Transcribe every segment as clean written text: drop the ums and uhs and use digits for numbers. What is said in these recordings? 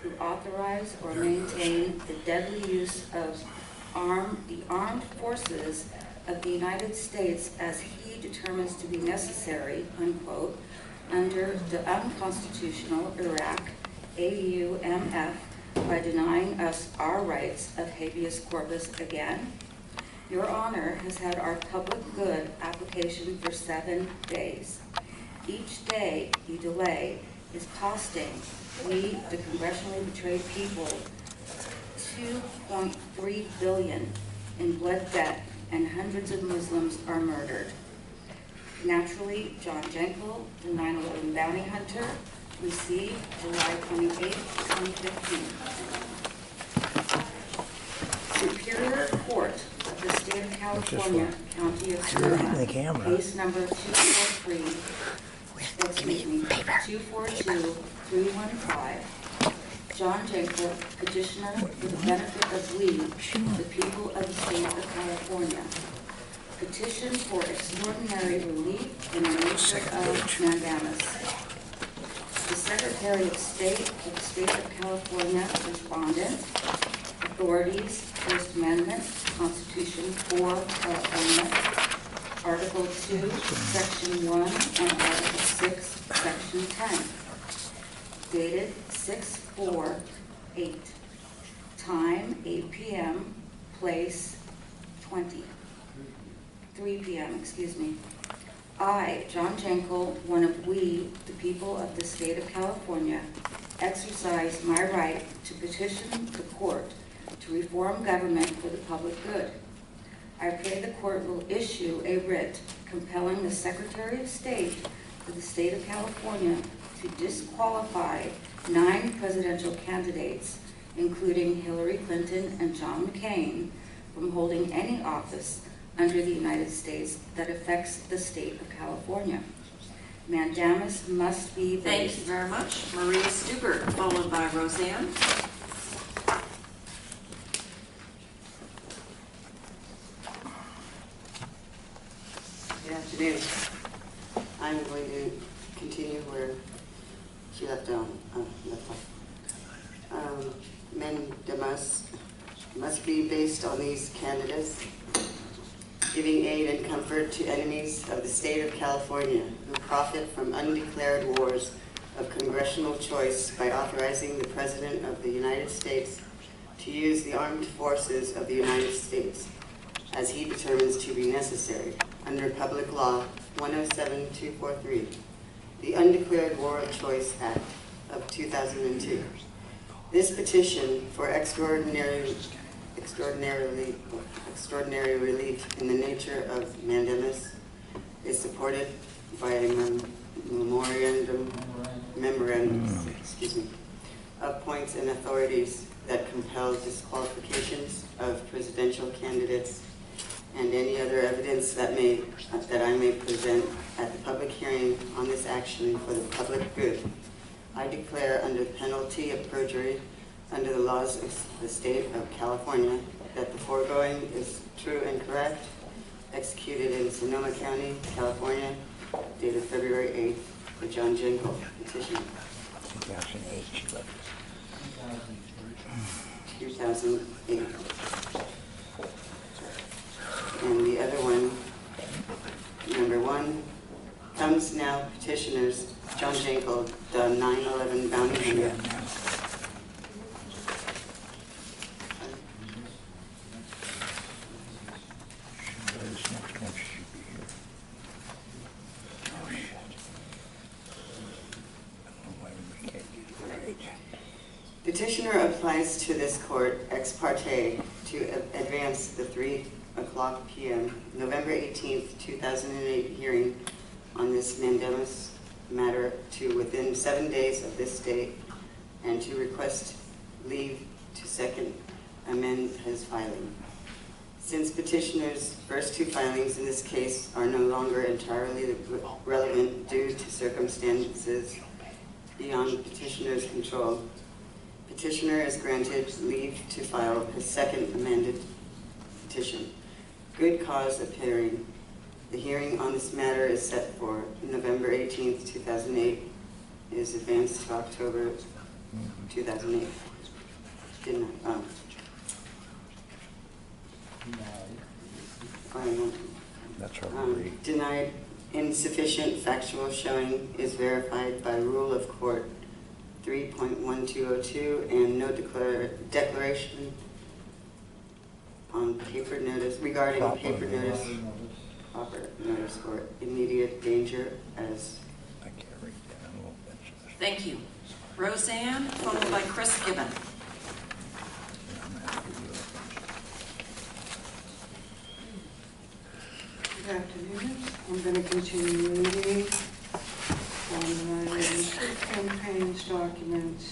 to authorize or maintain the deadly use of the armed forces of the United States as he determines to be necessary, unquote, under the unconstitutional Iraq AUMF by denying us our rights of habeas corpus again? Your Honor has had our public good application for 7 days. Each day you delay is costing we, the congressionally betrayed people, $2.3 billion in blood debt, and hundreds of Muslims are murdered. Naturally, John Jenkel, the 9/11 bounty hunter, received July 28, 2015. Superior Court of the State of California, County of Sonoma, case number 242-315, John Jenkel, petitioner for the benefit of we, the people of the State of California. Petition for extraordinary relief in the nature of mandamus. The Secretary of State of the State of California, respondent. Authorities, First Amendment, Constitution 4, California, Article 2, Section 1, and Article 6, Section 10. Dated 6/4/8. Time 8 p.m. Place 3 p.m. Excuse me. I, John Jenkel, one of we, the people of the State of California, exercise my right to petition the court to reform government for the public good. I pray the court will issue a writ compelling the Secretary of State for the State of California to disqualify 9 presidential candidates, including Hillary Clinton and John McCain, from holding any office under the United States that affects the State of California. Mandamus must be based. Thank you very much. Maria Stubert, followed by Roseanne. Good afternoon. I'm going to continue where she left off. Mandamus must be based on these candidates giving aid and comfort to enemies of the State of California who profit from undeclared wars of congressional choice by authorizing the President of the United States to use the armed forces of the United States as he determines to be necessary under Public Law 107-243, the Undeclared War of Choice Act of 2002. This petition for extraordinary relief in the nature of mandamus is supported by a memorandum of points and authorities that compel disqualifications of presidential candidates and any other evidence that I may present at the public hearing on this action for the public good. I declare under penalty of perjury under the laws of the State of California that the foregoing is true and correct, executed in Sonoma County, California, dated February 8th, for John Jenkel, petitioner. 2008. And the other one, number 1, comes now petitioners, John Jenkel, the 9/11 bounty hunter. Petitioner applies to this court ex parte to advance the 3:00 p.m. November 18th, 2008 hearing on this mandamus matter to within 7 days of this date and to request leave to second amend his filing. Since petitioner's first 2 filings in this case are no longer entirely relevant due to circumstances beyond petitioner's control, petitioner is granted leave to file his second amended petition. Good cause of hearing. The hearing on this matter is set for November 18th, 2008. It is advanced to October 2008. Denied. That's our rule. Denied. Insufficient factual showing is verified by rule of court 3.1202 and no declaration on paper notice regarding paper notice, proper notice or immediate danger as. I can't read that. I'm a little bit. Thank you. Roseanne, followed by Chris Gibbon. Good afternoon. I'm going to continue reading on the 9/11 campaign's documents.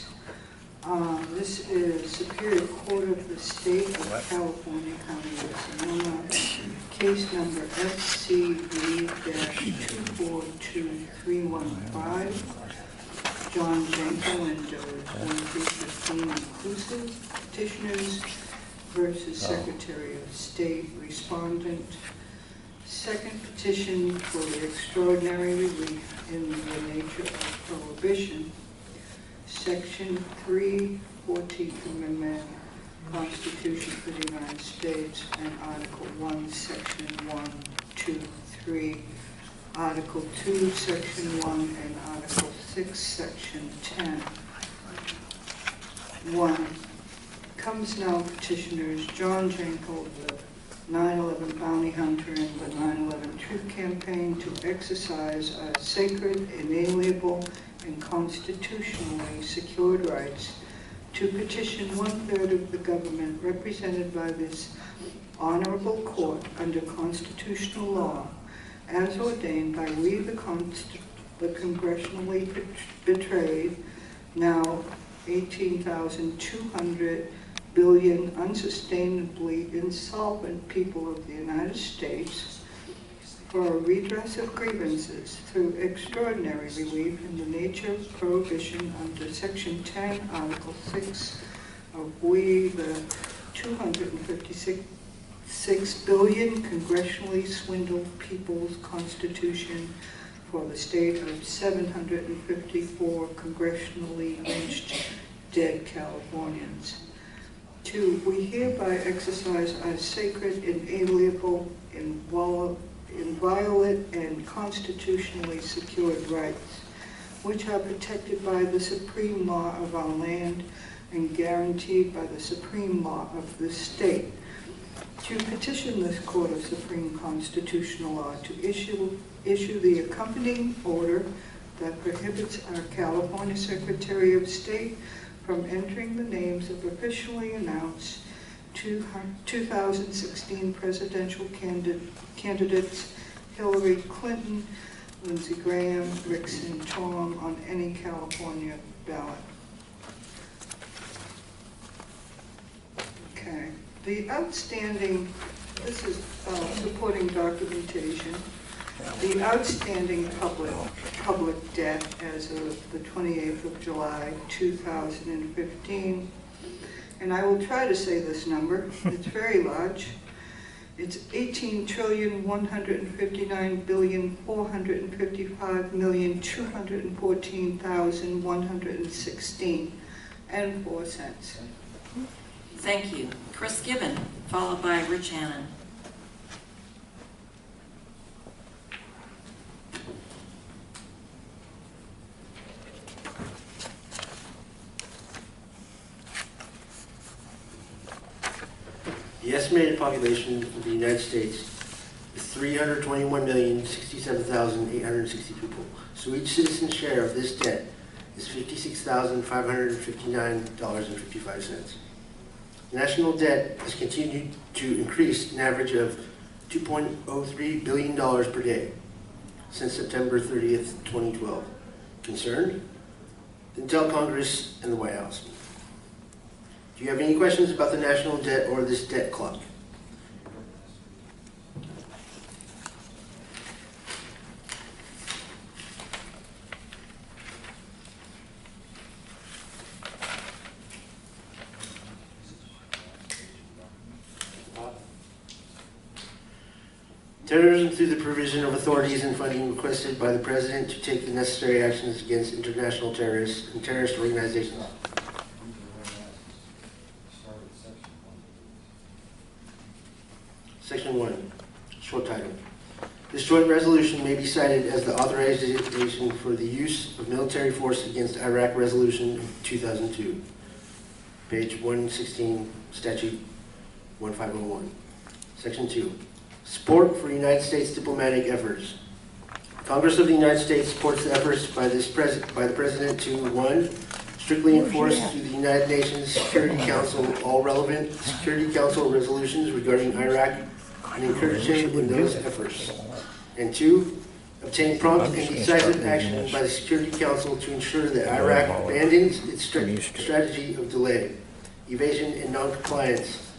This is Superior Court of the State of California, County of Sonoma, case number SCV-242315, John Janko and Doe 2315 inclusive petitioners versus Secretary of State respondent. Second petition for the extraordinary relief in the nature of prohibition. Section 3, 14th Amendment, Constitution for the United States, and Article 1, Section 1, 2, 3, Article 2, Section 1, and Article 6, Section 10. 1. Comes now petitioners John Janko, the 9/11 bounty hunter and the 9/11 Truth Campaign to exercise a sacred, inalienable, and constitutionally secured rights to petition 1/3 of the government represented by this honorable court under constitutional law, as ordained by we the congressionally betrayed, now 18,200 billion unsustainably insolvent people of the United States for a redress of grievances through extraordinary relief in the nature of prohibition under Section 10, Article 6 of we, the 256 billion congressionally swindled people's Constitution for the state of 754 congressionally lynched dead Californians. 2. We hereby exercise our sacred, inalienable, inviolate, and constitutionally secured rights, which are protected by the supreme law of our land and guaranteed by the supreme law of this state. To petition this Court of Supreme Constitutional Law to issue the accompanying order that prohibits our California Secretary of State from entering the names of officially announced 2016 presidential candidates Hillary Clinton, Lindsey Graham, Rick Santorum on any California ballot. Okay. The outstanding, this is supporting documentation. The outstanding public debt as of the 28th of July, 2015, and I will try to say this number, it's very large. It's 18,159,455,214,116 and 4 cents. Thank you. Chris Gibbon, followed by Rich Hannon. The estimated population of the United States is 321,067,860 people. So each citizen's share of this debt is $56,559.55. The national debt has continued to increase an average of $2.03 billion per day since September 30th, 2012. Concerned? Then tell Congress and the White House. Do you have any questions about the national debt or this debt clock? Terrorism through the provision of authorities and funding requested by the President to take the necessary actions against international terrorists and terrorist organizations Section 1, short title. This joint resolution may be cited as the authorization for the use of military force against Iraq Resolution 2002, page 116, statute 1501. Section 2, support for United States diplomatic efforts. Congress of the United States supports the efforts by the President to, 1, strictly enforce through the United Nations Security Council all relevant Security Council resolutions regarding Iraq and encourage him in those efforts. And 2, obtain prompt and decisive action by the Security Council to ensure that Iraq abandons its strategy of delay, evasion, and non-compliance,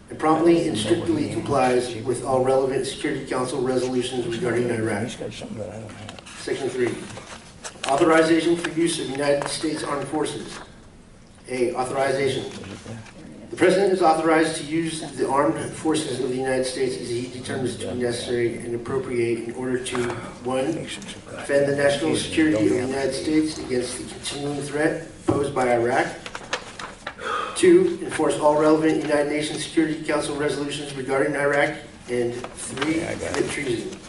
and promptly and strictly complies with all relevant Security Council resolutions regarding Iraq. Section 3, authorization for use of United States Armed Forces. A, authorization. The President is authorized to use the armed forces of the United States as he determines to be necessary and appropriate in order to, 1, defend the national security of the United States against the continuing threat posed by Iraq. 2, enforce all relevant United Nations Security Council resolutions regarding Iraq. And 3, commit treason.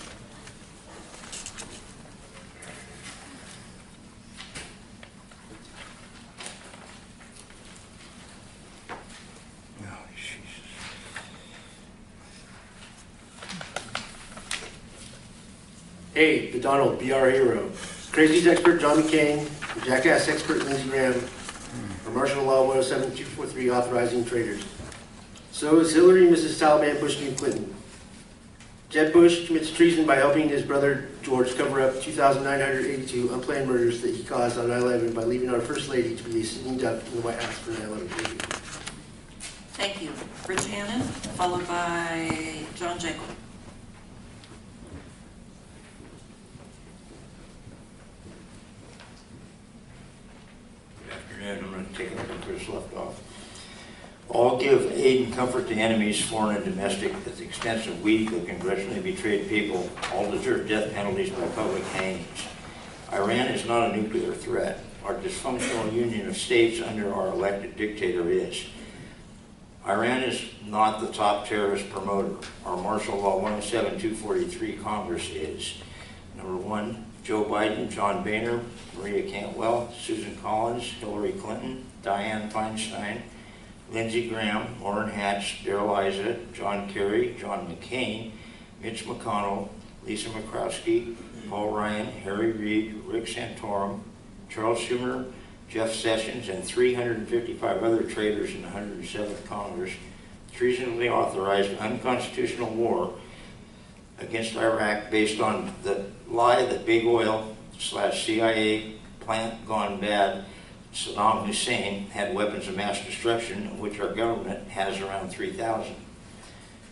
A, the Donald, be our hero. Crazies expert John McCain, jackass expert Lindsey Graham, or martial law 107243 authorizing traitors. So is Hillary, Mrs. Taliban, Bush v. Clinton. Jeb Bush commits treason by helping his brother George cover up 2,982 unplanned murders that he caused on 9/11 by leaving our First Lady to be a sitting duck in the White House for 9/11. Thank you. Rich Hannon, followed by John Jacob. I'm going to take it up where Chris left off. All give aid and comfort to enemies, foreign and domestic, at the expense of weak or congressionally betrayed people. All deserve death penalties by public hangings. Iran is not a nuclear threat. Our dysfunctional union of states under our elected dictator is. Iran is not the top terrorist promoter. Our martial law 107243 Congress is. Number 1, Joe Biden, John Boehner, Maria Cantwell, Susan Collins, Hillary Clinton, Dianne Feinstein, Lindsey Graham, Orrin Hatch, Darrell Issa, John Kerry, John McCain, Mitch McConnell, Lisa Murkowski, Paul Ryan, Harry Reid, Rick Santorum, Charles Schumer, Jeff Sessions, and 355 other traitors in the 107th Congress treasonably authorized unconstitutional war against Iraq based on the lie that big oil/CIA plant gone bad Saddam Hussein had weapons of mass destruction, of which our government has around 3,000.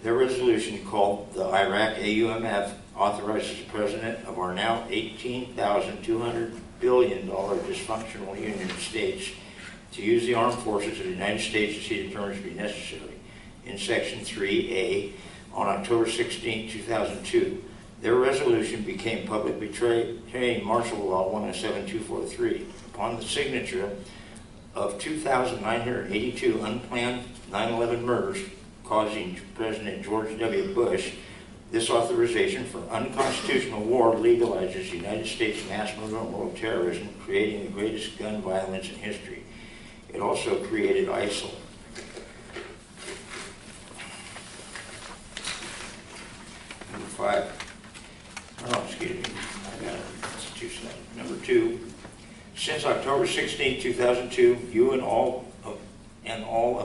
Their resolution called the Iraq AUMF authorizes the President of our now $18,200 billion dysfunctional union of states to use the armed forces of the United States as he determines to be necessary. In Section 3A, on October 16, 2002, their resolution became public betraying martial law 107243 upon the signature of 2,982 unplanned 9/11 murders causing President George W. Bush. This authorization for unconstitutional war legalizes the United States mass movement world terrorism, creating the greatest gun violence in history. It also created ISIL. Number 5. Oh, excuse me. I got it. It's too slow. Number 2. Since October 16, 2002, you and all of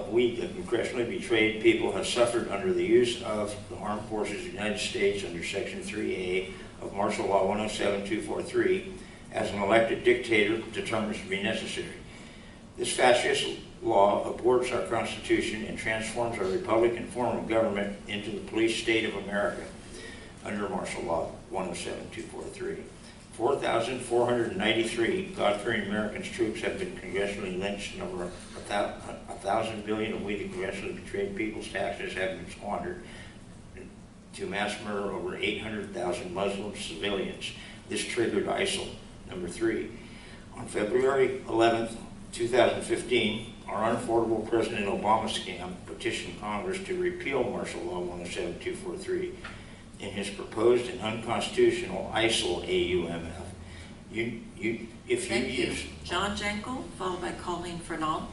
we, the congressionally betrayed people, have suffered under the use of the armed forces of the United States under Section 3A of Martial Law 107243 as an elected dictator determines to be necessary. This fascist law aborts our Constitution and transforms our Republican form of government into the police state of America under Martial Law 107243. 4,493 God-fearing Americans troops have been congressionally lynched, and over 1,000 billion of we, the congressionally betrayed people's taxes, have been squandered to mass murder over 800,000 Muslim civilians. This triggered ISIL. Number 3, on February 11, 2015, our unaffordable President Obama scam petitioned Congress to repeal Martial Law 117243 in his proposed and unconstitutional ISIL AUMF. Thank you. John Jankel, followed by Colleen Fernald.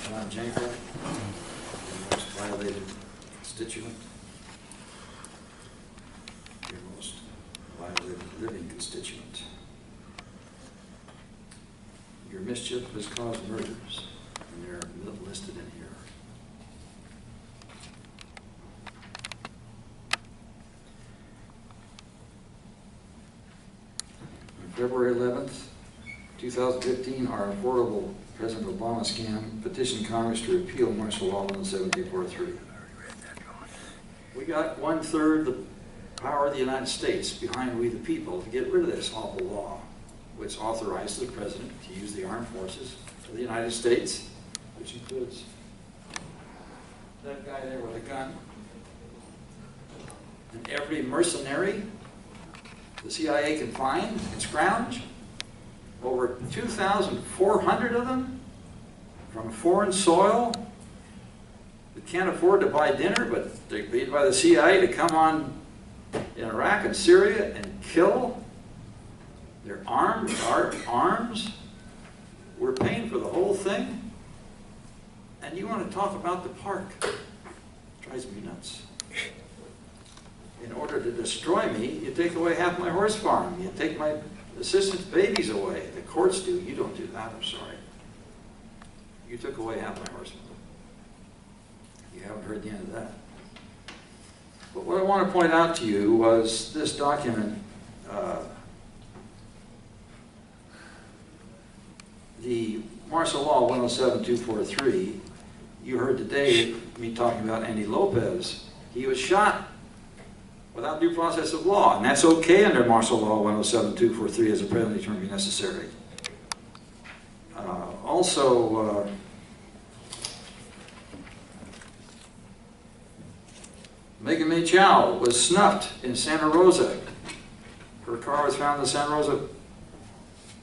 John Jankel, your most violated constituent, your most violated living constituent. Your mischief has caused murders, and they're listed in here. On February 11th, 2015, our affordable President Obama scam petitioned Congress to repeal Martial Law 117243. We got 1/3 the power of the United States behind we the people to get rid of this awful law, which authorizes the President to use the armed forces of the United States, which includes that guy there with a gun, and every mercenary the CIA can find and scrounge. Over 2,400 of them from foreign soil that can't afford to buy dinner, but they're paid by the CIA to come on in Iraq and Syria and kill. They're armed with our arms. We're paying for the whole thing. And you want to talk about the park? It drives me nuts. In order to destroy me, you take away half my horse farm. You take my assistant's babies away. The courts do. You don't do that. I'm sorry. You took away half my horse farm. You haven't heard the end of that. But what I want to point out to you was this document, the Martial Law 117243. You heard today me talking about Andy Lopez. He was shot without due process of law, and that's okay under Martial Law 117243 as a penalty term be necessary. Also, Megan May Chow was snuffed in Santa Rosa. Her car was found in the Santa Rosa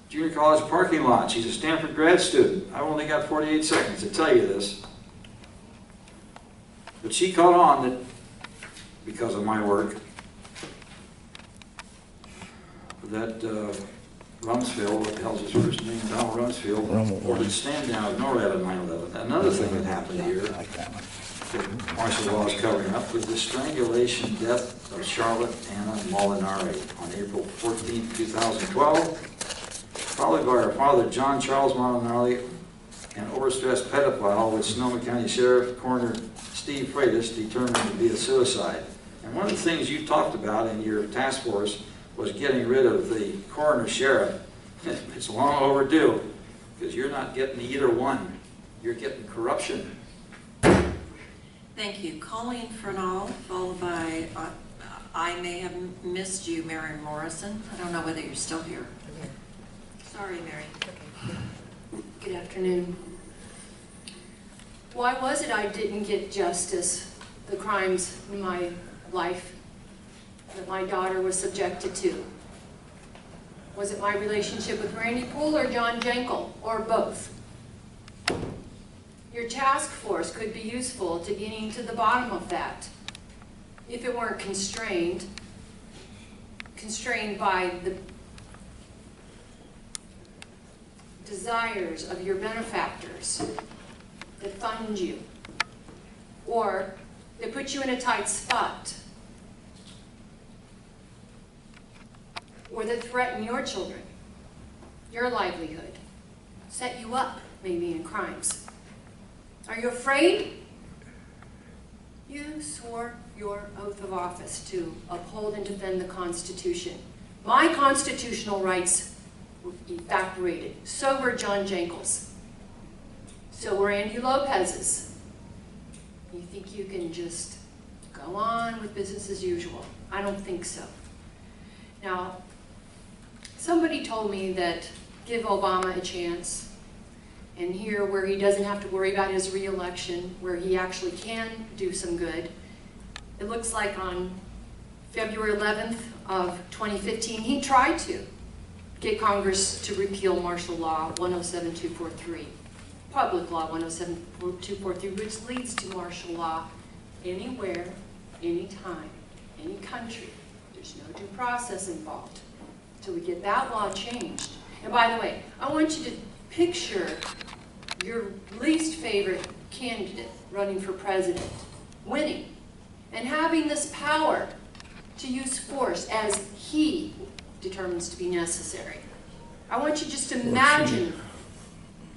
Junior College parking lot. She's a Stanford grad student. I've only got 48 seconds to tell you this. But she caught on that, because of my work, that Rumsfeld, what the hell's his first name? Donald Rumsfeld, ordered stand down of NORAD on 9/11. Another thing that happened here that martial law is covering up was the strangulation death of Charlotte Anna Molinari on April 14, 2012, followed by her father John Charles Molinari, an overstressed pedophile with Sonoma County Sheriff Coroner Steve Freitas determined to be a suicide. And one of the things you talked about in your task force was getting rid of the coroner sheriff. It's long overdue, because you're not getting either one. You're getting corruption. Thank you. Colleen Fernald, followed by, I may have missed you, Mary Morrison. I don't know whether you're still here. Sorry, Mary. Good afternoon. Why was it I didn't get justice, the crimes in my life that my daughter was subjected to? Was it my relationship with Randy Poole or John Jankel, or both? Your task force could be useful to getting to the bottom of that, if it weren't constrained by the desires of your benefactors that fund you, or that put you in a tight spot, or that threaten your children, your livelihood, set you up maybe in crimes. Are you afraid? You swore your oath of office to uphold and defend the Constitution. My constitutional rights were evaporated. So were John Jankel's. So were Andy Lopez's. You think you can just go on with business as usual? I don't think so. Now, somebody told me that give Obama a chance, and here where he doesn't have to worry about his re-election, where he actually can do some good, it looks like on February 11th of 2015, he tried to get Congress to repeal martial law 107243, public law 107243, which leads to martial law anywhere, anytime, any country. There's no due process involved. So we get that law changed. And by the way, I want you to picture your least favorite candidate running for president, winning, and having this power to use force as he determines to be necessary. I want you just to imagine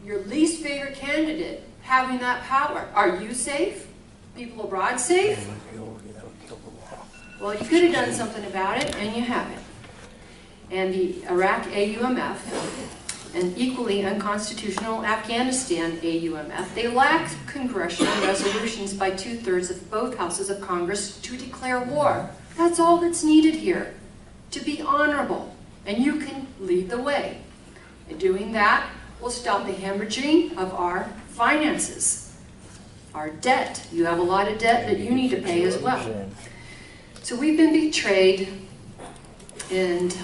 your least favorite candidate having that power. Are you safe? People abroad safe? Well, you could have done something about it, and you haven't. And the Iraq AUMF, and equally unconstitutional Afghanistan AUMF, they lack congressional resolutions by 2/3 of both houses of Congress to declare war. That's all that's needed here, to be honorable, and you can lead the way. And doing that will stop the hemorrhaging of our finances, our debt. You have a lot of debt that you need to pay as well. So we've been betrayed, and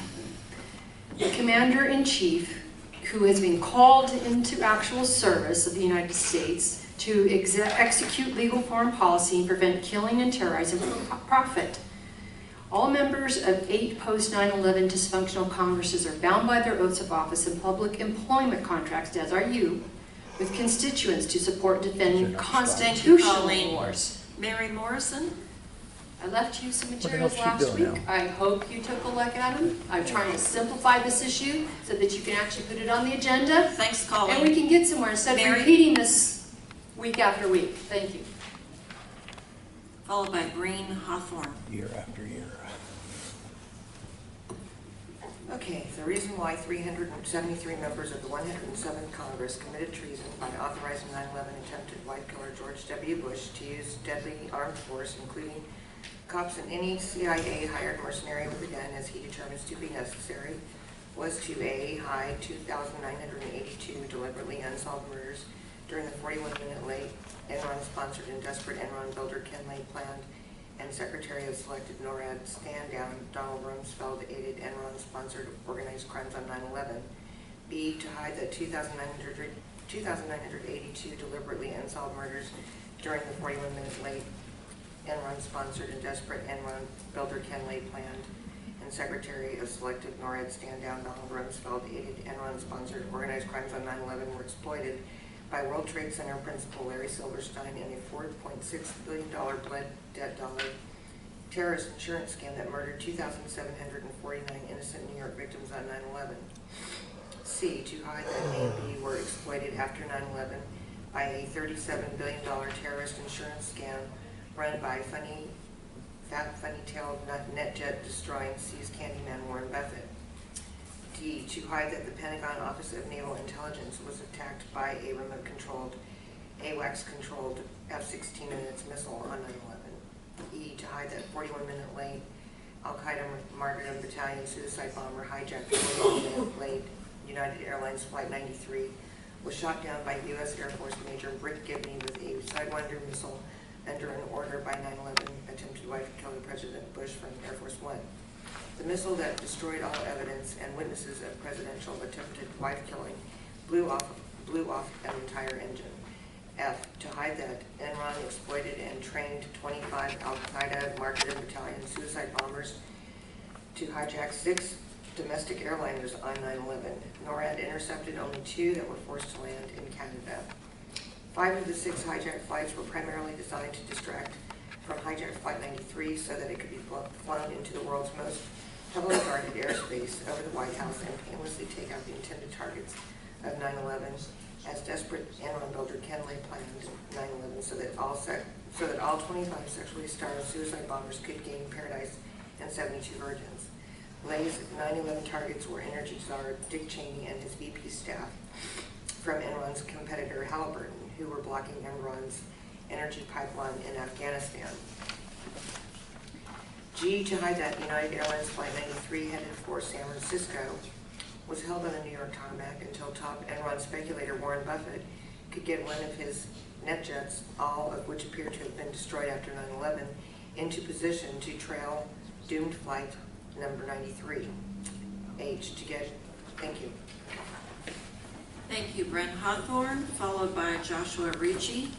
the commander-in-chief, who has been called into actual service of the United States to execute legal foreign policy and prevent killing and terrorizing for profit. All members of 8 post-9/11 dysfunctional Congresses are bound by their oaths of office and public employment contracts, as are you, with constituents to support defending constitutional wars. Mary Morrison? I left you some the materials hell's she last doing week. now? I hope you took a look at them. I'm trying to simplify this issue so that you can actually put it on the agenda. Thanks, Colleen. And we can get somewhere instead of Mary? repeating this week after week. Thank you. Followed by Green Hawthorne. Year after year. Okay, the reason why 373 members of the 107th Congress committed treason by authorizing 9/11 attempted white killer George W. Bush to use deadly armed force, including cops and any CIA-hired mercenary with a gun as he determines to be necessary, was to A, hide 2,982 deliberately unsolved murders during the 41-minute late Enron-sponsored and desperate Enron builder Ken Lay planned and Secretary of Selected NORAD stand-down Donald Rumsfeld-aided Enron-sponsored organized crimes on 9/11. B, to hide the 2,982 deliberately unsolved murders during the 41-minute late Enron-sponsored and desperate Enron builder Ken Lay planned and Secretary of Selected NORAD stand-down Donald Rumsfeld-aided Enron-sponsored organized crimes on 9/11 were exploited by World Trade Center principal Larry Silverstein in a $4.6 billion blood debt terrorist insurance scam that murdered 2,749 innocent New York victims on 9/11. C, to hide that A and B were exploited after 9/11 by a $37 billion terrorist insurance scam run by funny-tailed NetJet destroying C's Candyman Warren Buffett. D, to hide that the Pentagon Office of Naval Intelligence was attacked by a remote-controlled, AWACS-controlled F-16 and its missile on 9/11. E, to hide that 41-minute late Al-Qaeda Martyrdom Battalion suicide bomber hijacked 41-minute late United Airlines Flight 93 was shot down by U.S. Air Force Major Britt Gibney with a Sidewinder missile under an order by 9/11 attempted wife killer President Bush from Air Force One. The missile that destroyed all evidence and witnesses of presidential attempted wife killing blew off an entire engine. F, to hide that Enron exploited and trained 25 Al-Qaeda Martyrdom Battalion suicide bombers to hijack 6 domestic airliners on 9/11. NORAD intercepted only 2 that were forced to land in Canada. 5 of the 6 hijacked flights were primarily designed to distract from hijacked Flight 93 so that it could be flown into the world's most heavily guarded airspace over the White House and painlessly take out the intended targets of 9/11 as desperate Enron builder Ken Lay planned 9/11 so that all 25 sexually starved suicide bombers could gain paradise and 72 virgins. Lay's 9/11 targets were energy czar Dick Cheney and his VP staff from Enron's competitor Halliburton, who were blocking Enron's energy pipeline in Afghanistan. G, to hide that United Airlines Flight 93 headed for San Francisco was held on a New York tarmac until top Enron speculator Warren Buffett could get one of his NetJets, all of which appeared to have been destroyed after 9/11, into position to trail doomed flight number 93. H, to get, thank you. Thank you, Brent Hawthorne, followed by Joshua Ricci.